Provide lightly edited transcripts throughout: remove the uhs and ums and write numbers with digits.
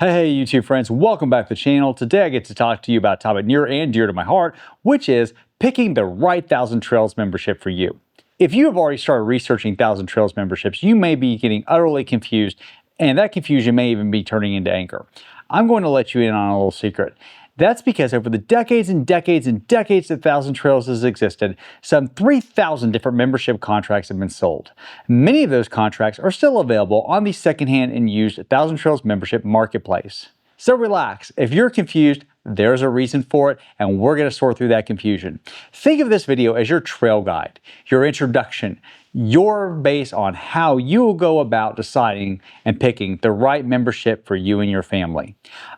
Hey YouTube friends, welcome back to the channel. Today I get to talk to you about a topic near and dear to my heart, which is picking the right Thousand Trails membership for you. If you have already started researching Thousand Trails memberships, you may be getting utterly confused, and that confusion may even be turning into anger. I'm going to let you in on a little secret. That's because over the decades and decades and decades that Thousand Trails has existed, some 3,000 different membership contracts have been sold. Many of those contracts are still available on the secondhand and used Thousand Trails membership marketplace. So relax, if you're confused, there's a reason for it, and we're going to sort through that confusion. Think of this video as your trail guide, your introduction, your base on how you will go about deciding and picking the right membership for you and your family.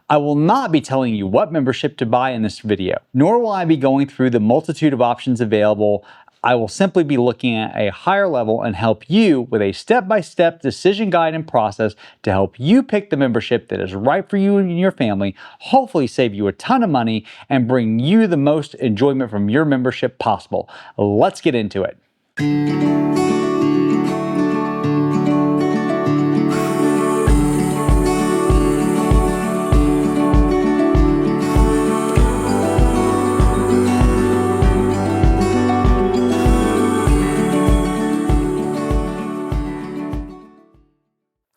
I will not be telling you what membership to buy in this video, nor will I be going through the multitude of options available. I will simply be looking at a higher level and help you with a step-by-step decision guide and process to help you pick the membership that is right for you and your family, hopefully save you a ton of money and bring you the most enjoyment from your membership possible. Let's get into it.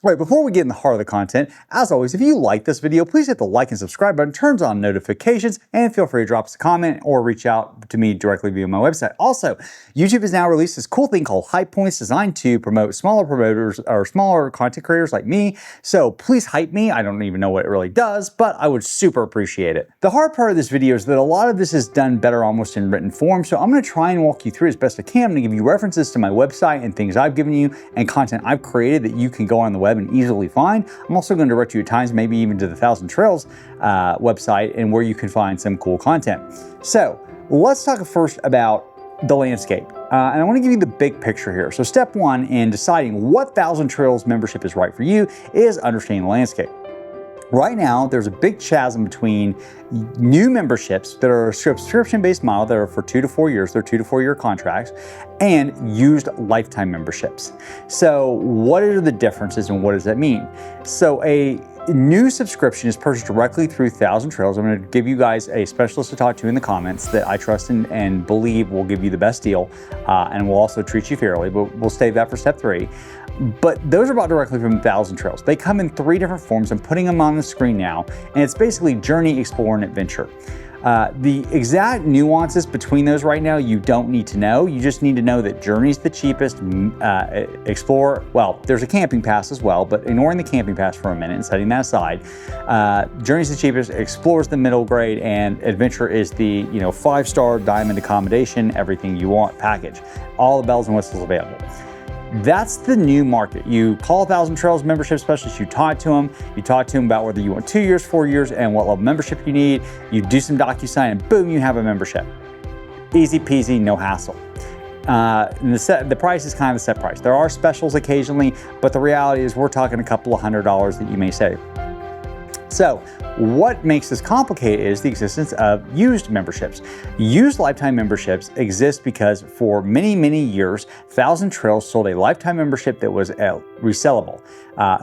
All right, before we get in the heart of the content, as always, if you like this video, please hit the like and subscribe button, turns on notifications, and feel free to drop us a comment or reach out to me directly via my website. Also, YouTube has now released this cool thing called Hype Points designed to promote smaller promoters or smaller content creators like me. So please hype me. I don't even know what it really does, but I would super appreciate it. The hard part of this video is that a lot of this is done better almost in written form, so I'm going to try and walk you through as best I can. I'm going to give you references to my website and things I've given you and content I've created that you can go on the web and easily find. I'm also going to direct you at times, maybe even to the Thousand Trails website, and where you can find some cool content. So let's talk first about the landscape. And I want to give you the big picture here. So step one in deciding what Thousand Trails membership is right for you is understanding the landscape. Right now, there's a big chasm between new memberships that are a subscription-based model that are for 2 to 4 years, they're 2 to 4 year contracts, and used lifetime memberships. So what are the differences and what does that mean? So a new subscription is purchased directly through Thousand Trails. I'm going to give you guys a specialist to talk to in the comments that I trust and believe will give you the best deal and will also treat you fairly, but we'll save that for step 3. But those are bought directly from Thousand Trails. They come in 3 different forms. I'm putting them on the screen now, and it's basically Journey, Explore, and Adventure. The exact nuances between those right now, you don't need to know. You just need to know that Journey's the cheapest. Explore, well, there's a camping pass as well, but ignoring the camping pass for a minute and setting that aside, Journey's the cheapest, Explore's the middle grade, and Adventure is the 5-star diamond accommodation, everything you want package. All the bells and whistles available. That's the new market. You call Thousand Trails membership specialist, you talk to them about whether you want 2 years, 4 years, and what level membership you need. You do some DocuSign and boom, you have a membership. Easy peasy, no hassle. And the price is kind of the set price. There are specials occasionally, but the reality is we're talking a couple of $100s that you may save. So what makes this complicated is the existence of used memberships. Used lifetime memberships exist because for many, many years, Thousand Trails sold a lifetime membership that was resellable.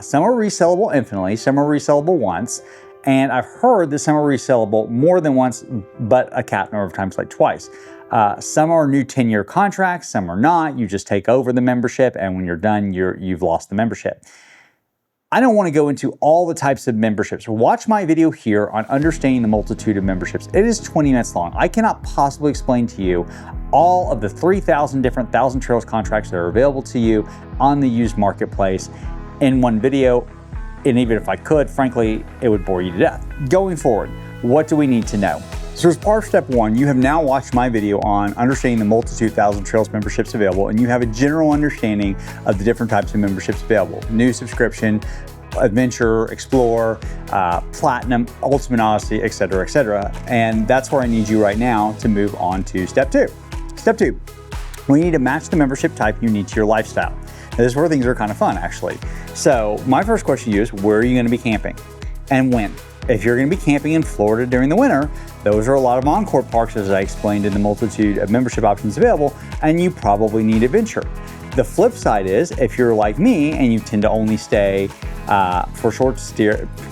Some are resellable infinitely, some are resellable once, and I've heard that some are resellable more than once, but a cap number of times, like twice. Some are new 10-year contracts, some are not. You just take over the membership, and when you're done, you've lost the membership. I don't want to go into all the types of memberships. Watch my video here on understanding the multitude of memberships. It is 20 minutes long. I cannot possibly explain to you all of the 3,000 different Thousand Trails contracts that are available to you on the used marketplace in one video. And even if I could, frankly, it would bore you to death. Going forward, what do we need to know? So as part of step 1, you have now watched my video on understanding the multitude of Thousand Trails memberships available, and you have a general understanding of the different types of memberships available. New subscription, Adventure, Explore, Platinum, Ultimate Odyssey, etc., etc. And that's where I need you right now to move on to step 2. Step 2, we need to match the membership type you need to your lifestyle. Now, this is where things are kind of fun, actually. So my first question to you is, where are you going to be camping and when? If you're going to be camping in Florida during the winter, those are a lot of Encore parks, as I explained in the multitude of membership options available, and you probably need Adventure. The flip side is, if you're like me and you tend to only stay for short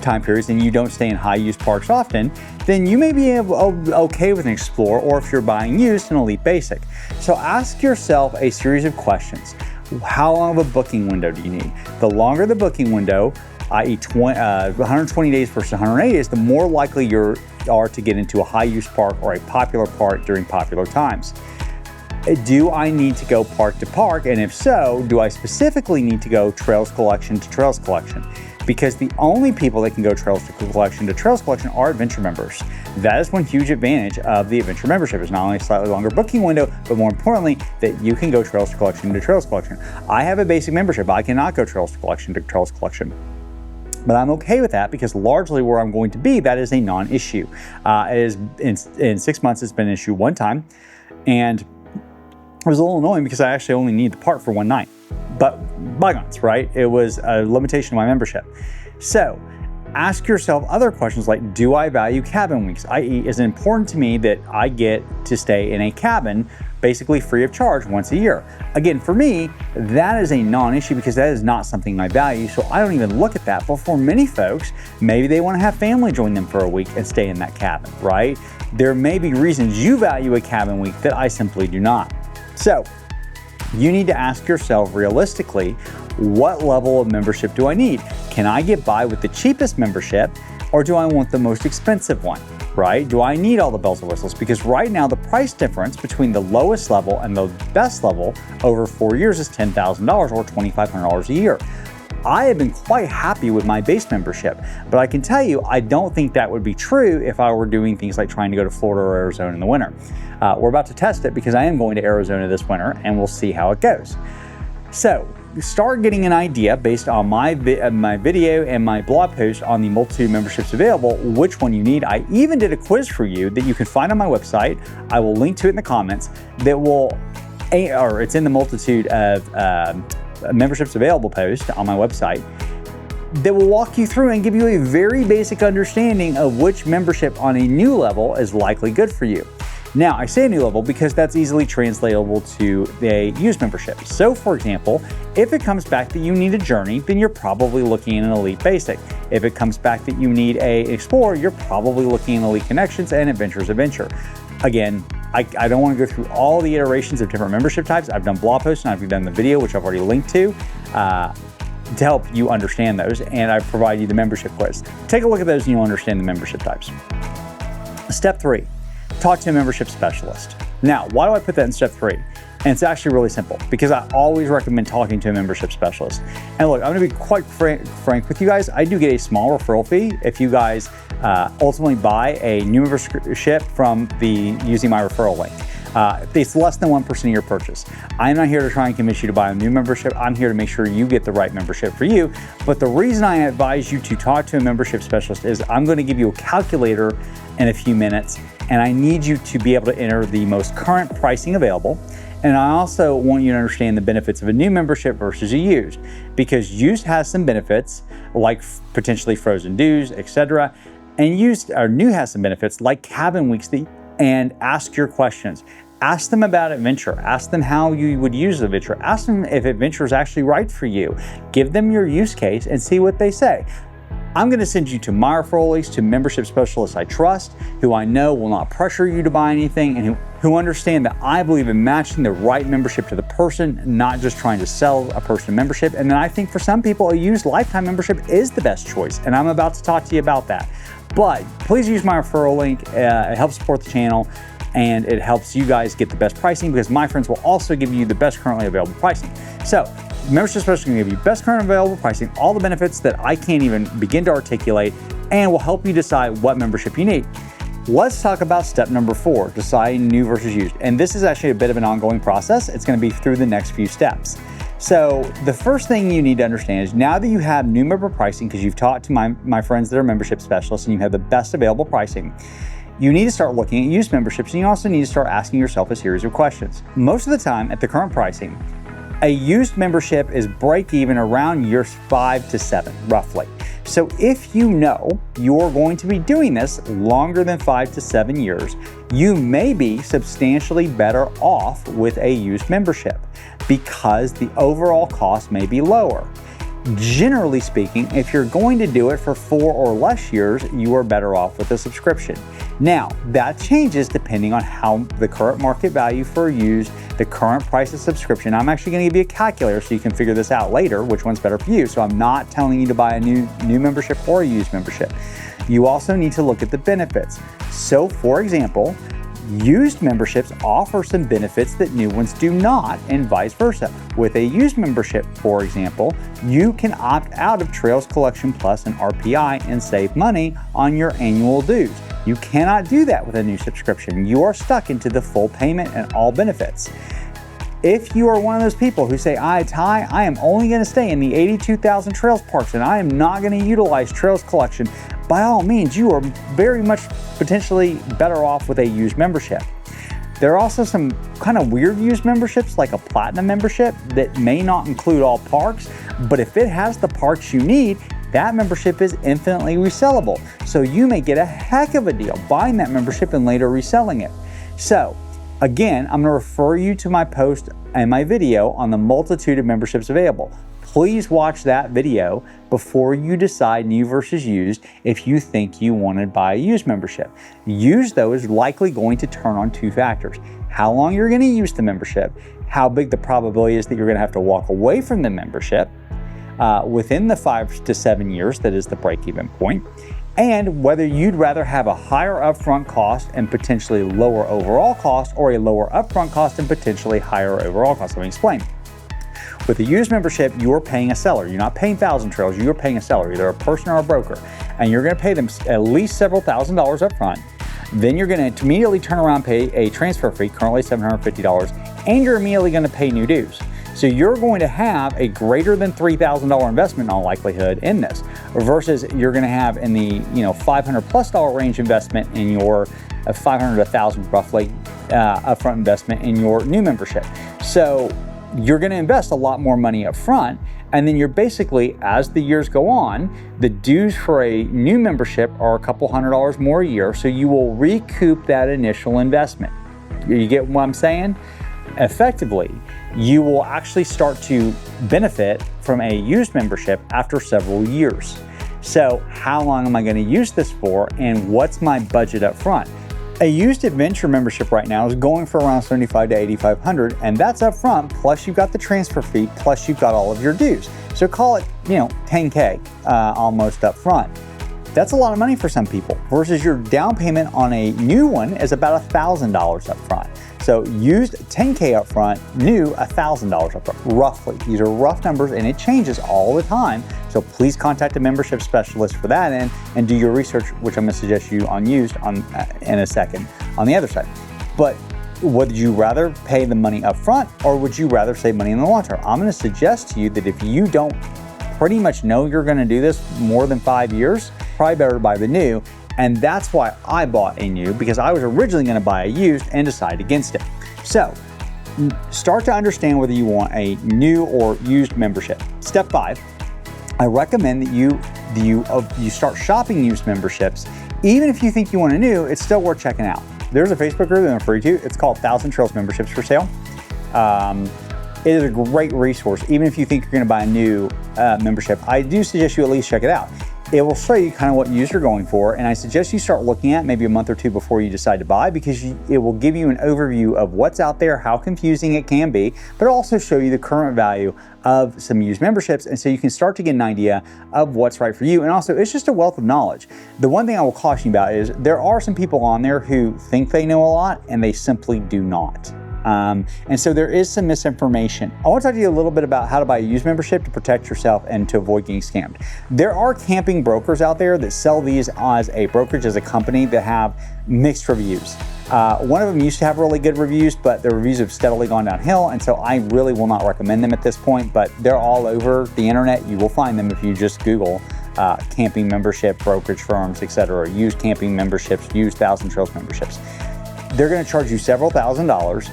time periods and you don't stay in high use parks often, then you may be okay with an Explorer, or if you're buying used, an Elite Basic. So ask yourself a series of questions. How long of a booking window do you need? The longer the booking window, i.e. 120 days versus 180 days, the more likely you are to get into a high use park or a popular park during popular times. Do I need to go park to park? And if so, do I specifically need to go Trails Collection to Trails Collection? Because the only people that can go Trails Collection to Trails Collection are Adventure members. That is one huge advantage of the Adventure membership, is not only a slightly longer booking window, but more importantly, that you can go Trails Collection to Trails Collection. I have a basic membership. I cannot go Trails Collection to Trails Collection. But I'm okay with that because largely where I'm going to be, that is a non-issue. It is in 6 months, it's been an issue one time. And it was a little annoying because I actually only need the part for one night. But bygones, right? It was a limitation of my membership. So ask yourself other questions like, do I value cabin weeks? i.e., is it important to me that I get to stay in a cabin basically free of charge once a year? Again, for me, that is a non-issue because that is not something I value, so I don't even look at that. But for many folks, maybe they want to have family join them for a week and stay in that cabin, right? There may be reasons you value a cabin week that I simply do not. So you need to ask yourself realistically, what level of membership do I need? Can I get by with the cheapest membership, or do I want the most expensive one, right? Do I need all the bells and whistles? Because right now the price difference between the lowest level and the best level over 4 years is $10,000 or $2,500 a year. I have been quite happy with my base membership, but I can tell you, I don't think that would be true if I were doing things like trying to go to Florida or Arizona in the winter. We're about to test it because I am going to Arizona this winter, and we'll see how it goes. So start getting an idea based on my video and my blog post on the multitude memberships available, which one you need. I even did a quiz for you that you can find on my website. I will link to it in the comments. It's in the multitude of memberships available post on my website that will walk you through and give you a very basic understanding of which membership on a new level is likely good for you. Now, I say a new level because that's easily translatable to a used membership. So for example, if it comes back that you need a Journey, then you're probably looking at an Elite Basic. If it comes back that you need an Explorer, you're probably looking at Elite Connections and Adventurers Adventure. Again, I don't want to go through all the iterations of different membership types. I've done blog posts and I've done the video, which I've already linked to help you understand those, and I provide you the membership quiz. Take a look at those and you'll understand the membership types. Step 3, talk to a membership specialist. Now, why do I put that in step 3? And it's actually really simple because I always recommend talking to a membership specialist. And look, I'm gonna be quite frank with you guys. I do get a small referral fee if you guys ultimately buy a new membership from using my referral link. It's less than 1% of your purchase. I'm not here to try and convince you to buy a new membership. I'm here to make sure you get the right membership for you. But the reason I advise you to talk to a membership specialist is I'm going to give you a calculator in a few minutes, and I need you to be able to enter the most current pricing available. And I also want you to understand the benefits of a new membership versus a used, because used has some benefits like potentially frozen dues, etc. And new has some benefits like cabin weeks and ask your questions. Ask them about Adventure. Ask them how you would use Adventure. Ask them if Adventure is actually right for you. Give them your use case and see what they say. I'm going to send you to my referral links to membership specialists I trust, who I know will not pressure you to buy anything, and who understand that I believe in matching the right membership to the person, not just trying to sell a person a membership. And then I think for some people, a used lifetime membership is the best choice, and I'm about to talk to you about that. But please use my referral link. It helps support the channel, and it helps you guys get the best pricing because my friends will also give you the best currently available pricing. So membership specialist can give you best current available pricing, all the benefits that I can't even begin to articulate, and will help you decide what membership you need. Let's talk about step number 4, deciding new versus used. And this is actually a bit of an ongoing process. It's going to be through the next few steps. So the first thing you need to understand is now that you have new member pricing, because you've talked to my friends that are membership specialists and you have the best available pricing, you need to start looking at used memberships, and you also need to start asking yourself a series of questions. Most of the time at the current pricing, A used membership is break even around years 5 to 7, roughly. So if you know you're going to be doing this longer than 5 to 7 years, you may be substantially better off with a used membership because the overall cost may be lower. Generally speaking, if you're going to do it for 4 or less years, you are better off with a subscription. Now, that changes depending on how the current market value for used, the current price of subscription. I'm actually going to give you a calculator so you can figure this out later, which one's better for you. So I'm not telling you to buy a new membership or a used membership. You also need to look at the benefits. So for example, used memberships offer some benefits that new ones do not, and vice versa. With a used membership, for example, you can opt out of Trails Collection Plus and RPI and save money on your annual dues. You cannot do that with a new subscription. You are stuck into the full payment and all benefits. If you are one of those people who say, Ty, I am only going to stay in the 82,000 Trails parks and I am not going to utilize Trails Collection, by all means, you are very much potentially better off with a used membership. There are also some kind of weird used memberships, like a platinum membership that may not include all parks, but if it has the parks you need, that membership is infinitely resellable. So you may get a heck of a deal buying that membership and later reselling it. So again, I'm going to refer you to my post and my video on the multitude of memberships available. Please watch that video before you decide new versus used if you think you want to buy a used membership. Used, though, is likely going to turn on 2 factors: how long you're going to use the membership, how big the probability is that you're going to have to walk away from the membership within the 5 to 7 years, that is the break-even point, and whether you'd rather have a higher upfront cost and potentially lower overall cost, or a lower upfront cost and potentially higher overall cost. Let me explain. With a used membership, you're paying a seller. You're not paying Thousand Trails, you're paying a seller, either a person or a broker. And you're going to pay them at least several $1,000s up front. Then you're going to immediately turn around and pay a transfer fee, currently $750, and you're immediately going to pay new dues. So you're going to have a greater than $3,000 investment in all likelihood in this, versus you're going to have in the $500+ range investment in your $500 to $1,000 roughly upfront investment in your new membership. So you're going to invest a lot more money up front, and then you're basically, as the years go on, the dues for a new membership are a couple $100s more a year, so you will recoup that initial investment. You get what I'm saying? Effectively, you will actually start to benefit from a used membership after several years. So how long am I going to use this for, and what's my budget up front? A used adventure membership right now is going for around $7,500 to $8,500, and that's up front, plus you've got the transfer fee, plus you've got all of your dues. So call it, $10K almost up front. That's a lot of money for some people, versus your down payment on a new one is about $1,000 up front. So used $10K up front, new $1,000 up front, roughly. These are rough numbers and it changes all the time. So please contact a membership specialist for that end and do your research, which I'm going to suggest you on used in a second on the other side. But would you rather pay the money up front, or would you rather save money in the long term? I'm going to suggest to you that if you don't pretty much know you're going to do this more than 5 years, probably better to buy the new. And that's why I bought a new, because I was originally going to buy a used and decided against it. So start to understand whether you want a new or used membership. Step 5, I recommend that you start shopping used memberships. Even if you think you want a new, it's still worth checking out. There's a Facebook group that I'm referring to. It's called 1,000 Trails Memberships for Sale. It is a great resource. Even if you think you're going to buy a new membership, I do suggest you at least check it out. It will show you kind of what use you're going for, and I suggest you start looking at maybe a month or two before you decide to buy, because it will give you an overview of what's out there, how confusing it can be, but also show you the current value of some used memberships, and so you can start to get an idea of what's right for you. And also, it's just a wealth of knowledge. The one thing I will caution you about is there are some people on there who think they know a lot, and they simply do not. And so there is some misinformation. I want to talk to you a little bit about how to buy a used membership to protect yourself and to avoid getting scammed. There are camping brokers out there that sell these as a brokerage, as a company, that have mixed reviews. One of them used to have really good reviews, but the reviews have steadily gone downhill, and so I really will not recommend them at this point, but they're all over the internet. You will find them if you just Google camping membership, brokerage firms, etc. Used camping memberships, used 1,000 Trails memberships. They're going to charge you several $1,000s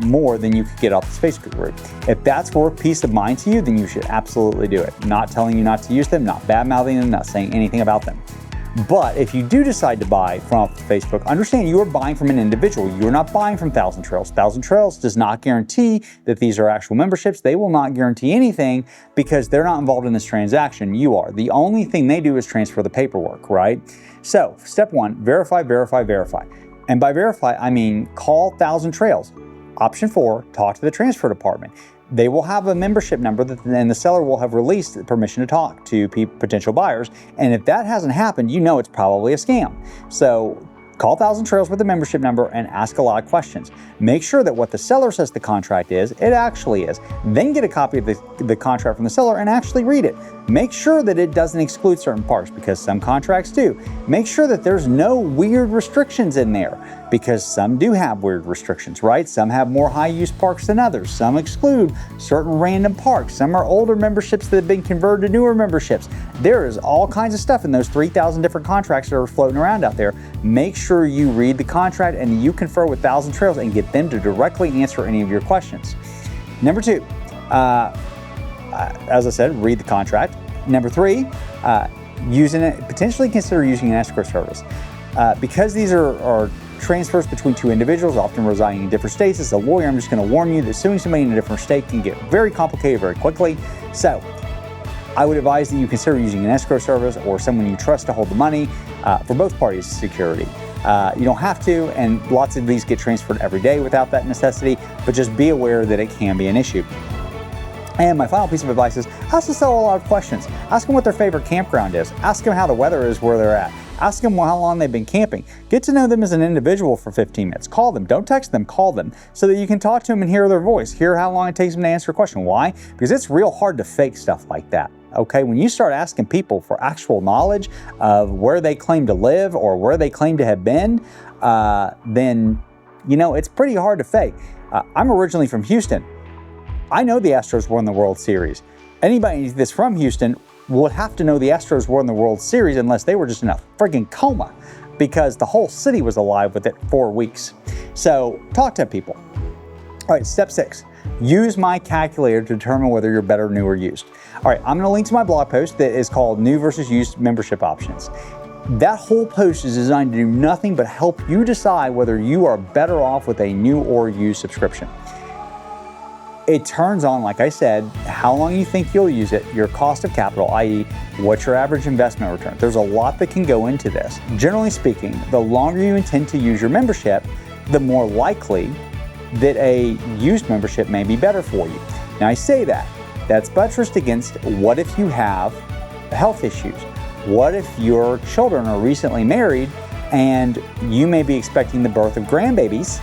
more than you could get off this Facebook group. If that's worth peace of mind to you, then you should absolutely do it. Not telling you not to use them, not bad-mouthing them, not saying anything about them. But if you do decide to buy from Facebook, understand you are buying from an individual. You're not buying from Thousand Trails. Thousand Trails does not guarantee that these are actual memberships. They will not guarantee anything because they're not involved in this transaction. You are. The only thing they do is transfer the paperwork, right? So step one, verify, verify, verify. And by verify, I mean call Thousand Trails. Option 4, talk to the transfer department. They will have a membership number and the seller will have released permission to talk to potential buyers. And if that hasn't happened, you know it's probably a scam. So call Thousand Trails with the membership number and ask a lot of questions. Make sure that what the seller says the contract is, it actually is. Then get a copy of the contract from the seller and actually read it. Make sure that it doesn't exclude certain parts because some contracts do. Make sure that there's no weird restrictions in there because some do have weird restrictions, right? Some have more high-use parks than others. Some exclude certain random parks. Some are older memberships that have been converted to newer memberships. There is all kinds of stuff in those 3,000 different contracts that are floating around out there. Make sure you read the contract and you confer with Thousand Trails and get them to directly answer any of your questions. Number 2, as I said, read the contract. Number 3, potentially consider using an escrow service. Because these are transfers between two individuals, often residing in different states, as a lawyer, I'm just going to warn you that suing somebody in a different state can get very complicated very quickly. So I would advise that you consider using an escrow service or someone you trust to hold the money for both parties' security. You don't have to, and lots of these get transferred every day without that necessity, but just be aware that it can be an issue. And my final piece of advice is ask the seller a lot of questions. Ask them what their favorite campground is. Ask them how the weather is where they're at. Ask them how long they've been camping. Get to know them as an individual for 15 minutes. Call them. Don't text them. Call them so that you can talk to them and hear their voice. Hear how long it takes them to answer a question. Why? Because it's real hard to fake stuff like that. Okay, when you start asking people for actual knowledge of where they claim to live or where they claim to have been, then, you know, it's pretty hard to fake. I'm originally from Houston. I know the Astros won the World Series. Anybody that's from Houston would have to know the Astros won the World Series unless they were just in a friggin' coma because the whole city was alive with it 4 weeks. So talk to people. All right, step 6. Use my calculator to determine whether you're better, new, or used. All right, I'm going to link to my blog post that is called New versus Used Membership Options. That whole post is designed to do nothing but help you decide whether you are better off with a new or used subscription. It turns on, like I said, how long you think you'll use it, your cost of capital, i.e. what's your average investment return. There's a lot that can go into this. Generally speaking, the longer you intend to use your membership, the more likely that a used membership may be better for you. Now I say that's buttressed against what if you have health issues? What if your children are recently married and you may be expecting the birth of grandbabies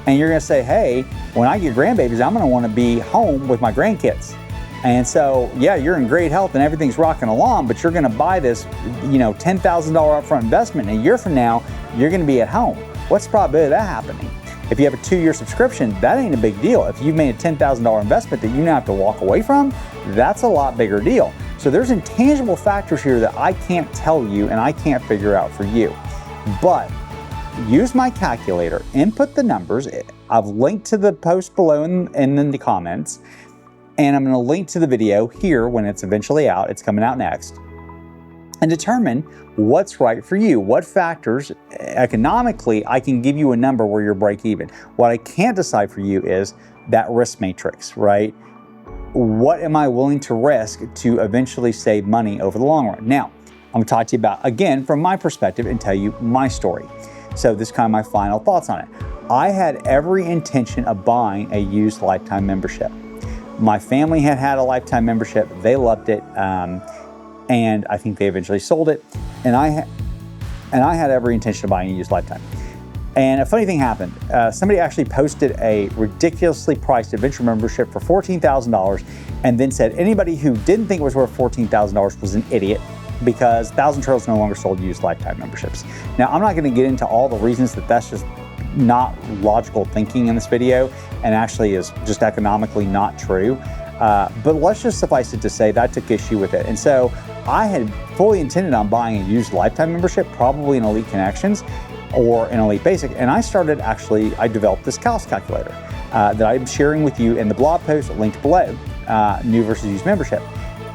and you're going to say, hey, when I get grandbabies, I'm going to want to be home with my grandkids. And so, yeah, you're in great health and everything's rocking along, but you're going to buy this, $10,000 upfront investment, and a year from now, you're going to be at home. What's the probability of that happening? If you have a 2-year subscription, that ain't a big deal. If you've made a $10,000 investment that you now have to walk away from, that's a lot bigger deal. So there's intangible factors here that I can't tell you and I can't figure out for you. But use my calculator, input the numbers. I've linked to the post below in the comments, and I'm going to link to the video here when it's eventually out. It's coming out next. And determine what's right for you. What factors, economically, I can give you a number where you're break even. What I can't decide for you is that risk matrix, right? What am I willing to risk to eventually save money over the long run? Now, I'm going to talk to you about, again, from my perspective and tell you my story. So this is kind of my final thoughts on it. I had every intention of buying a used lifetime membership. My family had a lifetime membership. They loved it. And I think they eventually sold it. And I had every intention of buying a used lifetime. And a funny thing happened. Somebody actually posted a ridiculously priced adventure membership for $14,000 and then said anybody who didn't think it was worth $14,000 was an idiot because Thousand Trails no longer sold used lifetime memberships. Now, I'm not going to get into all the reasons that that's just not logical thinking in this video and actually is just economically not true. But let's just suffice it to say that I took issue with it. And so I had fully intended on buying a used lifetime membership, probably an Elite Connections or an Elite Basic. And I developed this cost calculator that I'm sharing with you in the blog post linked below, new versus used membership.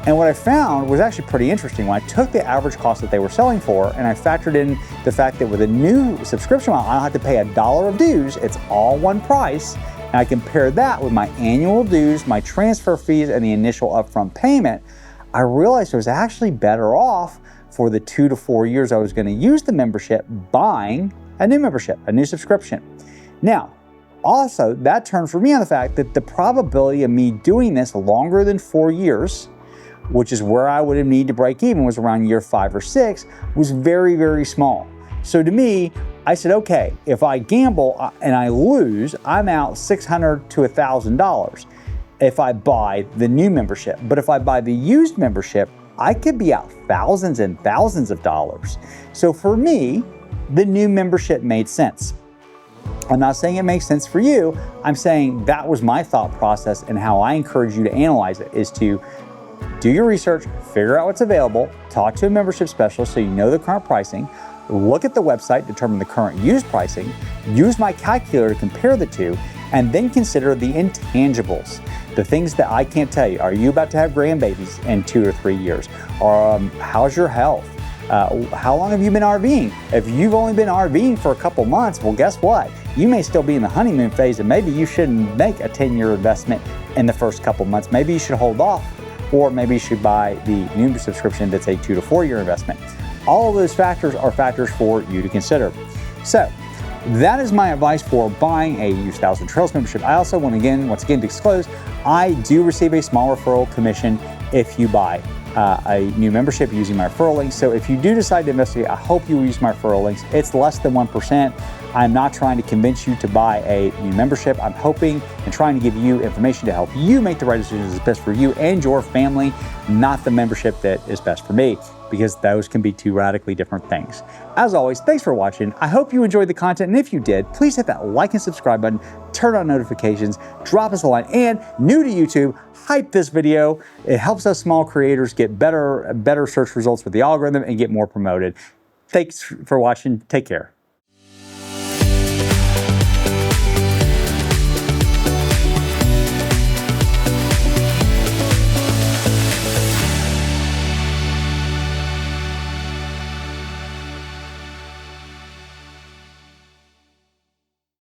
And what I found was actually pretty interesting. When I took the average cost that they were selling for, and I factored in the fact that with a new subscription model, I don't have to pay $1 of dues, it's all one price, and I compared that with my annual dues, my transfer fees, and the initial upfront payment, I realized I was actually better off for the 2 to 4 years I was going to use the membership buying a new membership, a new subscription. Now, also, that turned for me on the fact that the probability of me doing this longer than 4 years, which is where I would have needed to break even, was around year 5 or 6, was very, very small. So to me, I said, okay, if I gamble and I lose, I'm out $600 to $1,000 if I buy the new membership. But if I buy the used membership, I could be out thousands and thousands of dollars. So for me, the new membership made sense. I'm not saying it makes sense for you. I'm saying that was my thought process, and how I encourage you to analyze it is to do your research, figure out what's available, talk to a membership specialist so you know the current pricing, look at the website, determine the current used pricing, use my calculator to compare the two, and then consider the intangibles, the things that I can't tell you. Are you about to have grandbabies in 2 or 3 years? Or how's your health? How long have you been RVing? If you've only been RVing for a couple months, well, guess what? You may still be in the honeymoon phase, and maybe you shouldn't make a 10-year investment in the first couple months. Maybe you should hold off, or maybe you should buy the new subscription that's a 2 to 4 year investment. All of those factors are factors for you to consider. So that is my advice for buying a used Thousand Trails membership. I also want to once again disclose, I do receive a small referral commission if you buy a new membership using my referral links. So if you do decide to investigate, I hope you will use my referral links. It's less than 1%. I'm not trying to convince you to buy a new membership. I'm hoping and trying to give you information to help you make the right decisions that's best for you and your family, not the membership that is best for me, because those can be two radically different things. As always, thanks for watching. I hope you enjoyed the content, and if you did, please hit that like and subscribe button, turn on notifications, drop us a line, and new to YouTube, hype this video. It helps us small creators get better search results with the algorithm and get more promoted. Thanks for watching. Take care.